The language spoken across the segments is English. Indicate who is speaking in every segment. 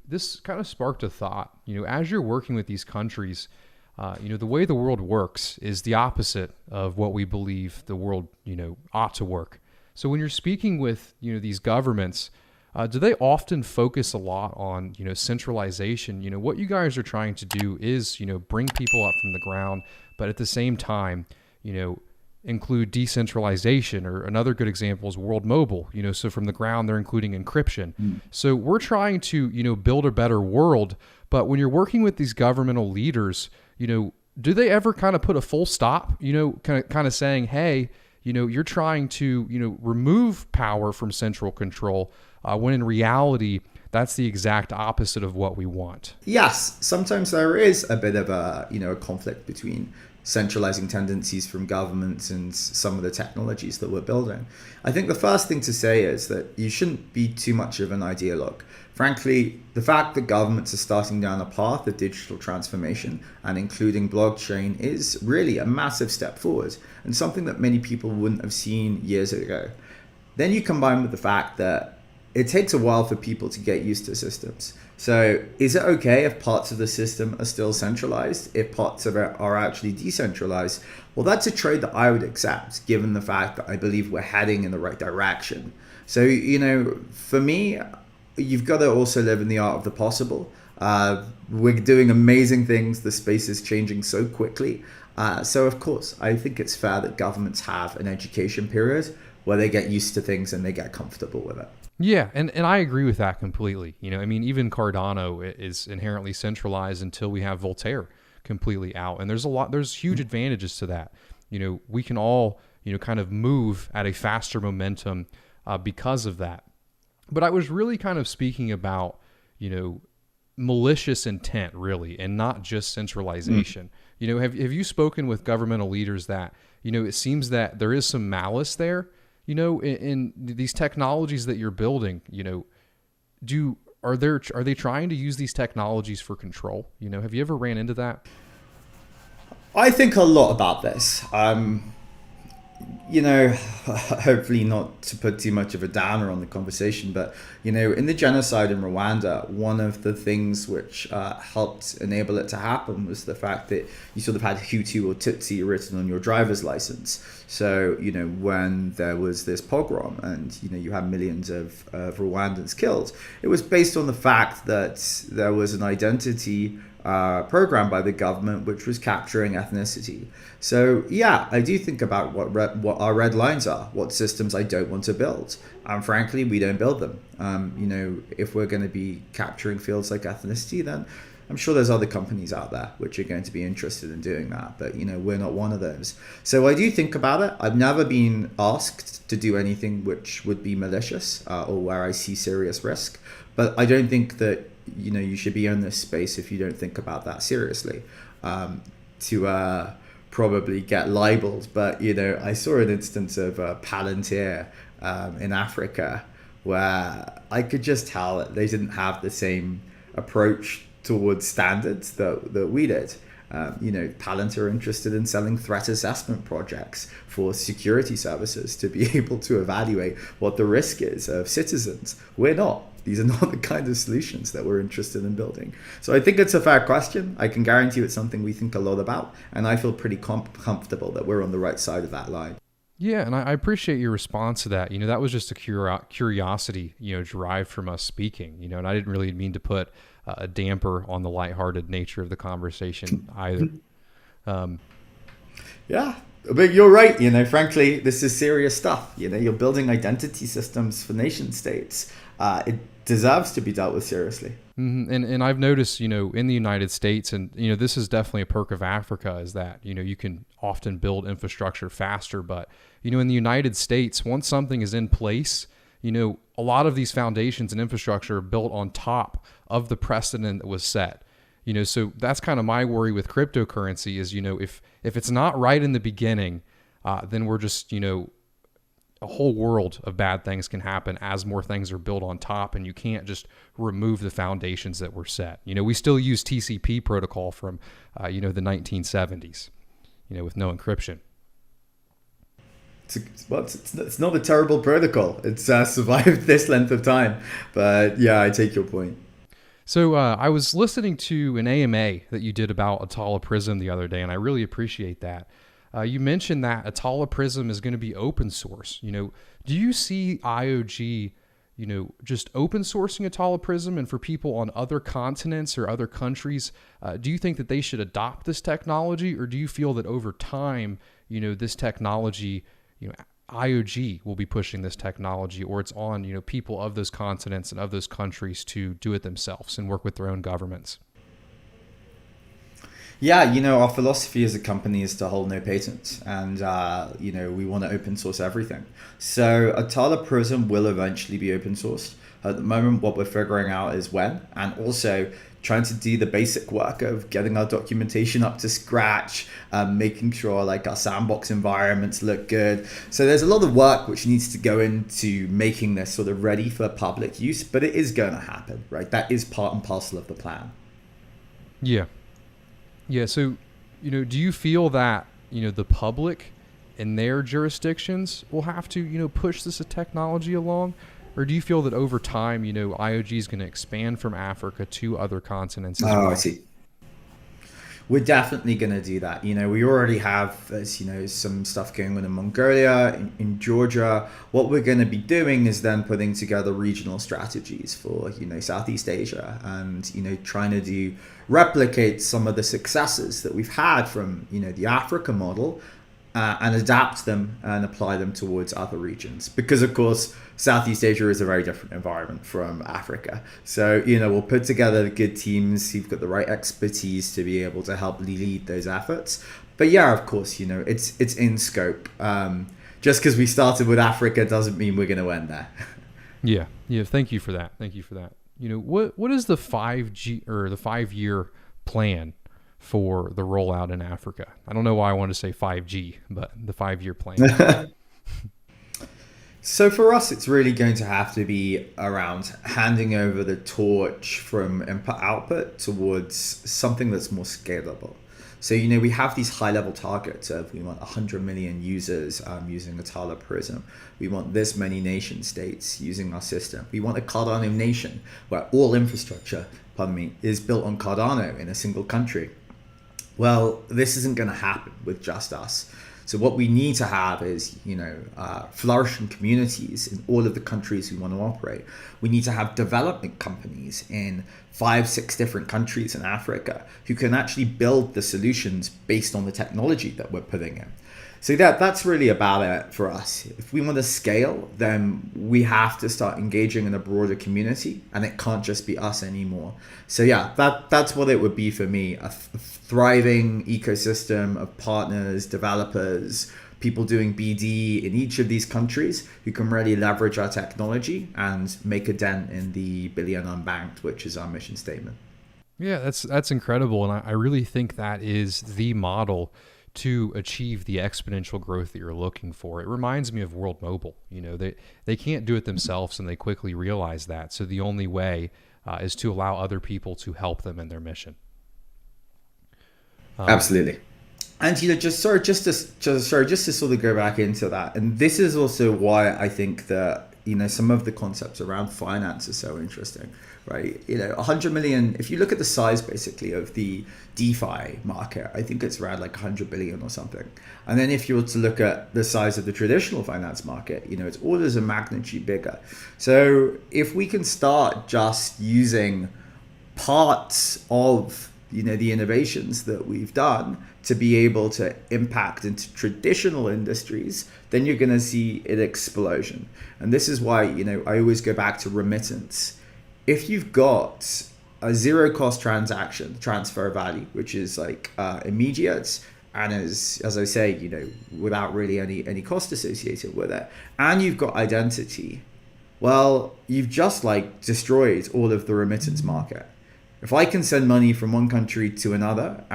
Speaker 1: this kind of sparked a thought. As you're working with these countries, the way the world works is the opposite of what we believe the world, ought to work. So when you're speaking with, these governments, do they often focus a lot on, centralization? What you guys are trying to do is, bring people up from the ground, but at the same time, include decentralization, or another good example is world mobile. So from the ground, they're including encryption. So we're trying to, build a better world. But when you're working with these governmental leaders, do they ever kind of put a full stop, kind of saying, hey, you're trying to, remove power from central control, when in reality, that's the exact opposite of what we want?
Speaker 2: Yes, sometimes there is a bit of a conflict between centralizing tendencies from governments and some of the technologies that we're building. I think the first thing to say is that you shouldn't be too much of an ideologue. Frankly, the fact that governments are starting down a path of digital transformation and including blockchain is really a massive step forward, and something that many people wouldn't have seen years ago. Then you combine with the fact that it takes a while for people to get used to systems. So is it okay if parts of the system are still centralized, if parts of it are actually decentralized? Well, that's a trade that I would accept, given the fact that I believe we're heading in the right direction. So, for me, you've got to also live in the art of the possible. We're doing amazing things. The space is changing so quickly. So of course, I think it's fair that governments have an education period where they get used to things and they get comfortable with it.
Speaker 1: Yeah, and I agree with that completely. Even Cardano is inherently centralized until we have Voltaire completely out. And there's huge advantages to that. We can all, kind of move at a faster momentum because of that. But I was really kind of speaking about, malicious intent, really, and not just centralization. Have you spoken with governmental leaders that, it seems that there is some malice there? In these technologies that you're building, are they trying to use these technologies for control? Have you ever ran into that?
Speaker 2: I think a lot about this. Hopefully not to put too much of a downer on the conversation, but, in the genocide in Rwanda, one of the things which helped enable it to happen was the fact that you sort of had Hutu or Tutsi written on your driver's license. So, when there was this pogrom and, you had millions of Rwandans killed, it was based on the fact that there was an identity program by the government which was capturing ethnicity. So yeah, I do think about what our red lines are, what systems I don't want to build, and frankly, we don't build them. If we're going to be capturing fields like ethnicity, then I'm sure there's other companies out there which are going to be interested in doing that, but we're not one of those. So I do think about it. I've never been asked to do anything which would be malicious or where I see serious risk, but I don't think that you should be in this space if you don't think about that seriously, to probably get libeled. But I saw an instance of Palantir in Africa where I could just tell that they didn't have the same approach towards standards that we did. Palantir are interested in selling threat assessment projects for security services to be able to evaluate what the risk is of citizens. We're not. These are not the kind of solutions that we're interested in building. So I think it's a fair question. I can guarantee you it's something we think a lot about, and I feel pretty comfortable that we're on the right side of that line.
Speaker 1: Yeah, and I appreciate your response to that. That was just a curiosity, derived from us speaking, and I didn't really mean to put a damper on the lighthearted nature of the conversation either.
Speaker 2: Yeah, but you're right. Frankly, this is serious stuff. You're building identity systems for nation states. It deserves to be dealt with seriously.
Speaker 1: Mm-hmm. And I've noticed, in the United States, and, this is definitely a perk of Africa, is that, you can often build infrastructure faster. But, in the United States, once something is in place, a lot of these foundations and infrastructure are built on top of the precedent that was set. So that's kind of my worry with cryptocurrency is, if it's not right in the beginning, then we're just, a whole world of bad things can happen as more things are built on top, and you can't just remove the foundations that were set. We still use TCP protocol from, the 1970s, with no encryption.
Speaker 2: It's not a terrible protocol. It's survived this length of time, but yeah, I take your point.
Speaker 1: So I was listening to an AMA that you did about Atala Prism the other day, and I really appreciate that. You mentioned that Atala Prism is going to be open source. Do you see IOG, just open sourcing Atala Prism, and for people on other continents or other countries, do you think that they should adopt this technology, or do you feel that over time, this technology, IOG will be pushing this technology, or it's on people of those continents and of those countries to do it themselves and work with their own governments?
Speaker 2: Yeah, our philosophy as a company is to hold no patents, and we want to open source everything. So Atala Prism will eventually be open sourced. At the moment, what we're figuring out is when, and also trying to do the basic work of getting our documentation up to scratch, making sure like our sandbox environments look good. So there's a lot of work which needs to go into making this sort of ready for public use, but it is going to happen, right? That is part and parcel of the plan.
Speaker 1: Yeah. Yeah. So, do you feel that, the public in their jurisdictions will have to, push this technology along? Or do you feel that over time, IOG is going to expand from Africa to other continents as
Speaker 2: Oh, I
Speaker 1: well?
Speaker 2: see. We're definitely going to do that. We already have, as some stuff going on in Mongolia, in Georgia. What we're going to be doing is then putting together regional strategies for, Southeast Asia, and, trying to replicate some of the successes that we've had from, the Africa model, and adapt them and apply them towards other regions. Because, of course, Southeast Asia is a very different environment from Africa. So, we'll put together good teams who've got the right expertise to be able to help lead those efforts. But yeah, of course, it's in scope. Just because we started with Africa doesn't mean we're going to end there.
Speaker 1: Yeah. Yeah. Thank you for that. Thank you for that. What is the 5G or the 5-year plan for the rollout in Africa? I don't know why I want to say 5G, but the 5-year plan.
Speaker 2: So for us, it's really going to have to be around handing over the torch from input output towards something that's more scalable. So, we have these high level targets of we want 100 million users using Atala Prism. We want this many nation states using our system. We want a Cardano nation where all infrastructure, is built on Cardano in a single country. Well, this isn't going to happen with just us. So what we need to have is, flourishing communities in all of the countries we want to operate. We need to have development companies in 5, 6 different countries in Africa who can actually build the solutions based on the technology that we're putting in. So that's really about it for us. If we want to scale, then we have to start engaging in a broader community, and it can't just be us anymore. So yeah, that's what it would be for me, a thriving ecosystem of partners, developers, people doing BD in each of these countries who can really leverage our technology and make a dent in the billion unbanked, which is our mission statement.
Speaker 1: Yeah, that's incredible. And I really think that is the model to achieve the exponential growth that you're looking for. It reminds me of World Mobile. They can't do it themselves, and they quickly realize that. So the only way is to allow other people to help them in their mission.
Speaker 2: Absolutely. And just to sort of go back into that, and this is also why I think that some of the concepts around finance are so interesting, right? 100 million. If you look at the size basically of the DeFi market, I think it's around like 100 billion or something. And then if you were to look at the size of the traditional finance market, it's orders of magnitude bigger. So if we can start just using parts of the innovations that we've done to be able to impact into traditional industries, then you're going to see an explosion. And this is why I always go back to remittance. If you've got a zero cost transaction transfer value, which is like immediate, and as I say, without really any cost associated with it, and you've got identity, well, you've just like destroyed all of the remittance market. If I can send money from one country to another,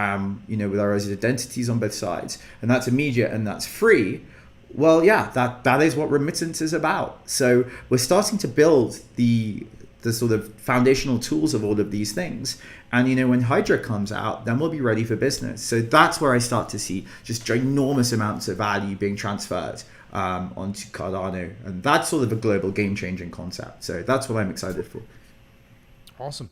Speaker 2: with our identities on both sides, and that's immediate and that's free, well, yeah, that is what remittance is about. So we're starting to build the sort of foundational tools of all of these things. And, when Hydra comes out, then we'll be ready for business. So that's where I start to see just ginormous amounts of value being transferred onto Cardano. And that's sort of a global game-changing concept. So that's what I'm excited for.
Speaker 1: Awesome.